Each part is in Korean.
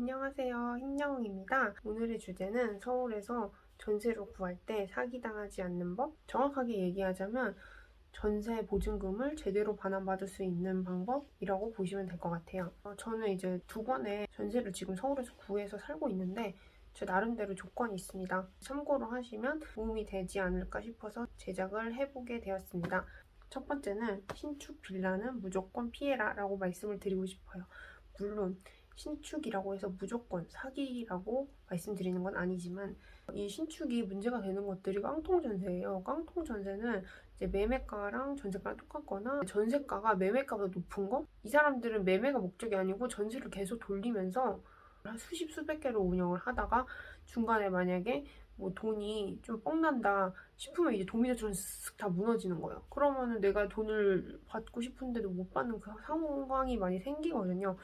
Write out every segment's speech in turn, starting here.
안녕하세요. 흰영웅입니다. 오늘의 주제는 서울에서 전세로 구할 때 사기당하지 않는 법? 정확하게 얘기하자면 전세 보증금을 제대로 반환받을 수 있는 방법이라고 보시면 될 것 같아요. 저는 이제 두 번의 전세를 지금 서울에서 구해서 살고 있는데 제 나름대로 조건이 있습니다. 참고로 하시면 도움이 되지 않을까 싶어서 제작을 해보게 되었습니다. 첫 번째는 신축 빌라는 무조건 피해라 라고 말씀을 드리고 싶어요. 물론 신축이라고 해서 무조건 사기라고 말씀드리는 건 아니지만 이 신축이 문제가 되는 것들이 깡통전세예요. 깡통전세는 이제 매매가랑 전세가랑 똑같거나 전세가가 매매가보다 높은 거? 이 사람들은 매매가 목적이 아니고 전세를 계속 돌리면서 한 수십 수백 개로 운영을 하다가 중간에 만약에 뭐 돈이 좀 뻥난다 싶으면 이제 도미노처럼 쓱 다 무너지는 거예요. 그러면은 내가 돈을 받고 싶은데도 못 받는 그 상황이 많이 생기거든요.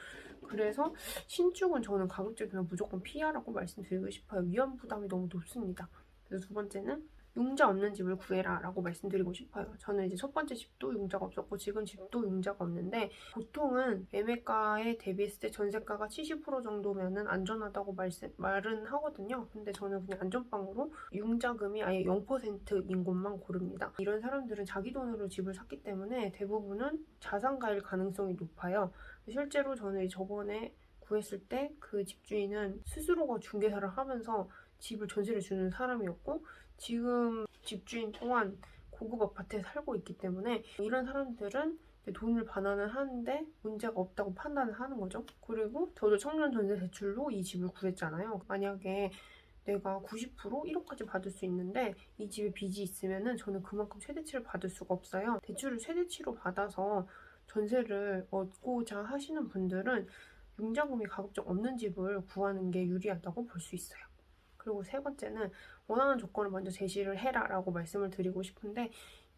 그래서 신축은 저는 가급적이면 무조건 피하라고 말씀드리고 싶어요. 위험 부담이 너무 높습니다. 그래서 두 번째는 융자 없는 집을 구해라 라고 말씀드리고 싶어요. 저는 이제 첫 번째 집도 융자가 없었고 지금 집도 융자가 없는데 보통은 매매가에 대비했을 때 전세가가 70% 정도면은 안전하다고 말은 하거든요. 근데 저는 그냥 안전빵으로 융자금이 아예 0%인 곳만 고릅니다. 이런 사람들은 자기 돈으로 집을 샀기 때문에 대부분은 자산가일 가능성이 높아요. 실제로 저는 저번에 구했을 때 그 집주인은 스스로가 중개사를 하면서 집을 전세를 주는 사람이었고 지금 집주인 또한 고급 아파트에 살고 있기 때문에 이런 사람들은 돈을 반환을 하는데 문제가 없다고 판단을 하는 거죠. 그리고 저도 청년 전세 대출로 이 집을 구했잖아요. 만약에 내가 90% 1억까지 받을 수 있는데 이 집에 빚이 있으면은 저는 그만큼 최대치를 받을 수가 없어요. 대출을 최대치로 받아서 전세를 얻고자 하시는 분들은 융자금이 가급적 없는 집을 구하는 게 유리하다고 볼 수 있어요. 그리고 세 번째는 원하는 조건을 먼저 제시를 해라 라고 말씀을 드리고 싶은데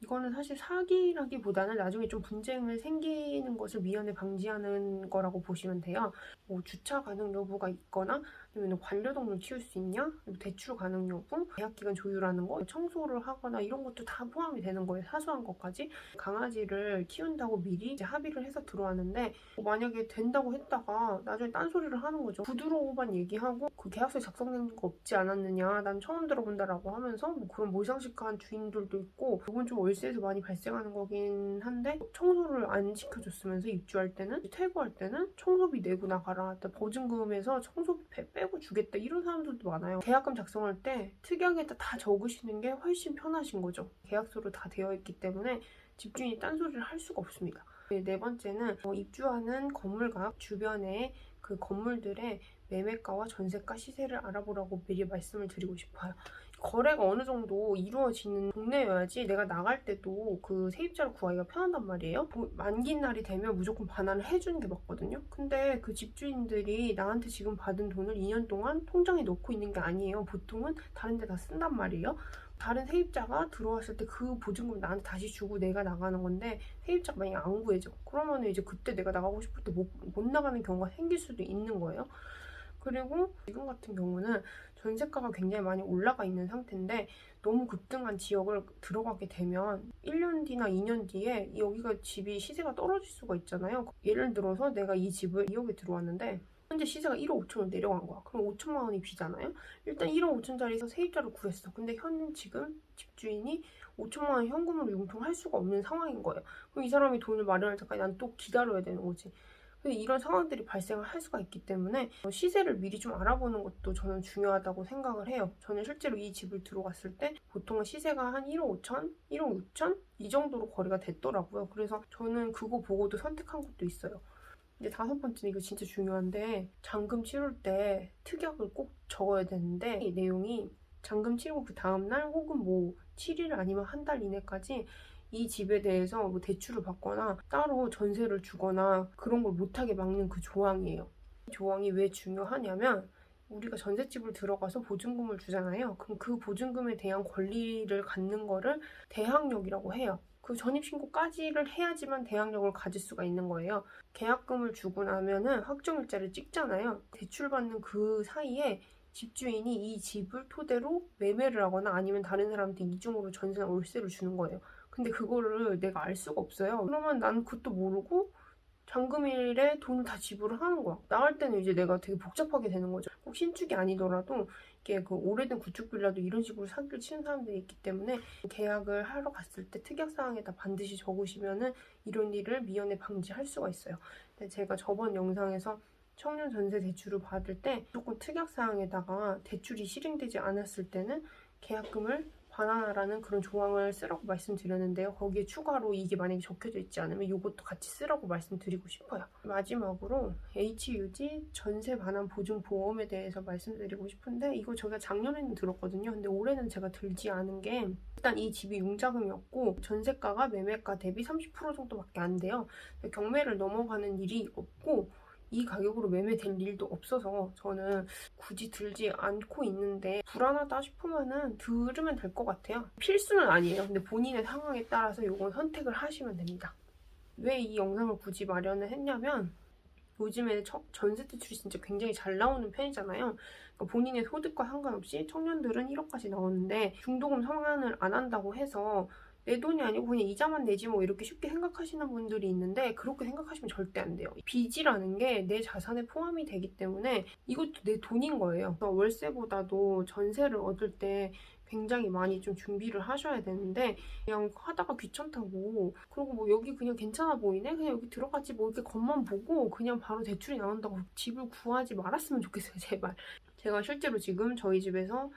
이거는 사실 사기라기보다는 나중에 좀 분쟁을 생기는 것을 미연에 방지하는 거라고 보시면 돼요. 뭐 주차 가능 여부가 있거나 아니면 반려동물 키울 수 있냐? 대출 가능 여부? 계약기간 조율하는 거? 청소를 하거나 이런 것도 다 포함이 되는 거예요. 사소한 것까지. 강아지를 키운다고 미리 이제 합의를 해서 들어왔는데 만약에 된다고 했다가 나중에 딴소리를 하는 거죠. 구두로만 얘기하고 그 계약서에 작성된 거 없지 않았느냐? 난 처음 들어본다라고 하면서 뭐 그런 몰상식한 주인들도 있고 이건 좀 월세에서 많이 발생하는 거긴 한데 청소를 안 시켜줬으면서 입주할 때는 퇴거할 때는 청소비 내고 나가라. 보증금에서 청소비 빼고 주겠다 이런 사람들도 많아요. 계약금 작성할 때 특약에다 다 적으시는 게 훨씬 편하신 거죠. 계약서로 다 되어 있기 때문에 집주인이 딴소리를 할 수가 없습니다. 네 번째는 입주하는 건물과 주변에 그 건물들의 매매가와 전세가 시세를 알아보라고 미리 말씀을 드리고 싶어요. 거래가 어느 정도 이루어지는 동네여야지 내가 나갈 때도 그 세입자를 구하기가 편하단 말이에요. 만기 날이 되면 무조건 반환을 해주는 게 맞거든요. 근데 그 집주인들이 나한테 지금 받은 돈을 2년 동안 통장에 넣고 있는 게 아니에요. 보통은 다른 데다 쓴단 말이에요. 다른 세입자가 들어왔을 때 그 보증금 나한테 다시 주고 내가 나가는 건데 세입자가 만약에 안 구해져. 그러면 이제 그때 내가 나가고 싶을 때 못 나가는 경우가 생길 수도 있는 거예요. 그리고 지금 같은 경우는 전세가가 굉장히 많이 올라가 있는 상태인데 너무 급등한 지역을 들어가게 되면 1년 뒤나 2년 뒤에 여기가 집이 시세가 떨어질 수가 있잖아요. 예를 들어서 내가 이 집을 2억에 들어왔는데 현재 시세가 1억 5천원 내려간 거야. 그럼 5천만 원이 비잖아요. 일단 1억 5천짜리에서 세입자를 구했어. 근데 지금 집주인이 5천만 원 현금으로 융통할 수가 없는 상황인 거예요. 그럼 이 사람이 돈을 마련할 때까지 난 또 기다려야 되는 거지. 이런 상황들이 발생을 할 수가 있기 때문에 시세를 미리 좀 알아보는 것도 저는 중요하다고 생각을 해요. 저는 실제로 이 집을 들어갔을 때 보통은 시세가 한 1억 5천, 1억 6천 이 정도로 거래가 됐더라고요. 그래서 저는 그거 보고도 선택한 것도 있어요. 이제 다섯 번째는 이거 진짜 중요한데 잔금 치룰 때 특약을 꼭 적어야 되는데 이 내용이 잔금 치르고 그 다음날 혹은 뭐 7일 아니면 한 달 이내까지 이 집에 대해서 뭐 대출을 받거나 따로 전세를 주거나 그런 걸 못하게 막는 그 조항이에요. 이 조항이 왜 중요하냐면 우리가 전셋집을 들어가서 보증금을 주잖아요. 그럼 그 보증금에 대한 권리를 갖는 거를 대항력이라고 해요. 그 전입신고까지를 해야지만 대항력을 가질 수가 있는 거예요. 계약금을 주고 나면은 확정일자를 찍잖아요. 대출받는 그 사이에 집주인이 이 집을 토대로 매매를 하거나 아니면 다른 사람한테 이중으로 전세나 월세를 주는 거예요. 근데 그거를 내가 알 수가 없어요. 그러면 난 그것도 모르고 잔금일에 돈 다 지불을 하는 거야. 나갈 때는 이제 내가 되게 복잡하게 되는 거죠. 꼭 신축이 아니더라도 이게 그 오래된 구축 빌라도 이런 식으로 사기를 치는 사람들이 있기 때문에 계약을 하러 갔을 때 특약사항에다 반드시 적으시면은 이런 일을 미연에 방지할 수가 있어요. 근데 제가 저번 영상에서 청년 전세 대출을 받을 때 무조건 특약사항에다가 대출이 실행되지 않았을 때는 계약금을 반환하라는 그런 조항을 쓰라고 말씀드렸는데요. 거기에 추가로 이게 만약에 적혀져 있지 않으면 이것도 같이 쓰라고 말씀드리고 싶어요. 마지막으로 HUD 전세 반환 보증 보험에 대해서 말씀드리고 싶은데 이거 제가 작년에는 들었거든요. 근데 올해는 제가 들지 않은 게 일단 이 집이 융자금이었고 전세가가 매매가 대비 30% 정도밖에 안 돼요. 경매를 넘어가는 일이 없고 이 가격으로 매매될 일도 없어서 저는 굳이 들지 않고 있는데 불안하다 싶으면은 들으면 될 것 같아요. 필수는 아니에요. 근데 본인의 상황에 따라서 이건 선택을 하시면 됩니다. 왜 이 영상을 굳이 마련을 했냐면 요즘에 전세 대출이 진짜 굉장히 잘 나오는 편이잖아요. 그러니까 본인의 소득과 상관없이 청년들은 1억까지 나오는데 중도금 상환을 안 한다고 해서 내 돈이 아니고 그냥 이자만 내지 뭐 이렇게 쉽게 생각하시는 분들이 있는데 그렇게 생각하시면 절대 안 돼요. 빚이라는 게 내 자산에 포함이 되기 때문에 이것도 내 돈인 거예요. 월세보다도 전세를 얻을 때 굉장히 많이 좀 준비를 하셔야 되는데 그냥 하다가 귀찮다고 그리고 뭐 여기 그냥 괜찮아 보이네? 그냥 여기 들어가지 뭐 이렇게 겉만 보고 그냥 바로 대출이 나온다고 집을 구하지 말았으면 좋겠어요. 제발. 제가 실제로 지금 저희 집에서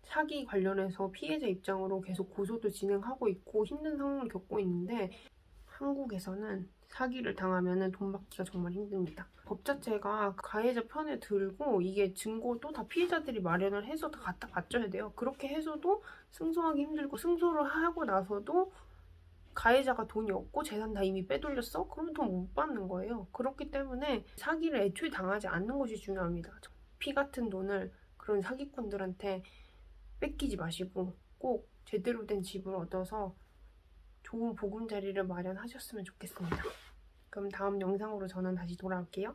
사기 관련해서 피해자 입장으로 계속 고소도 진행하고 있고 힘든 상황을 겪고 있는데 한국에서는 사기를 당하면 돈 받기가 정말 힘듭니다. 법 자체가 가해자 편에 들고 이게 증거도 다 피해자들이 마련을 해서 다 갖다 바쳐야 돼요. 그렇게 해서도 승소하기 힘들고 승소를 하고 나서도 가해자가 돈이 없고 재산 다 이미 빼돌렸어? 그러면 돈 못 받는 거예요. 그렇기 때문에 사기를 애초에 당하지 않는 것이 중요합니다. 피 같은 돈을 그런 사기꾼들한테 뺏기지 마시고 꼭 제대로 된 집을 얻어서 좋은 보금자리를 마련하셨으면 좋겠습니다. 그럼 다음 영상으로 저는 다시 돌아올게요.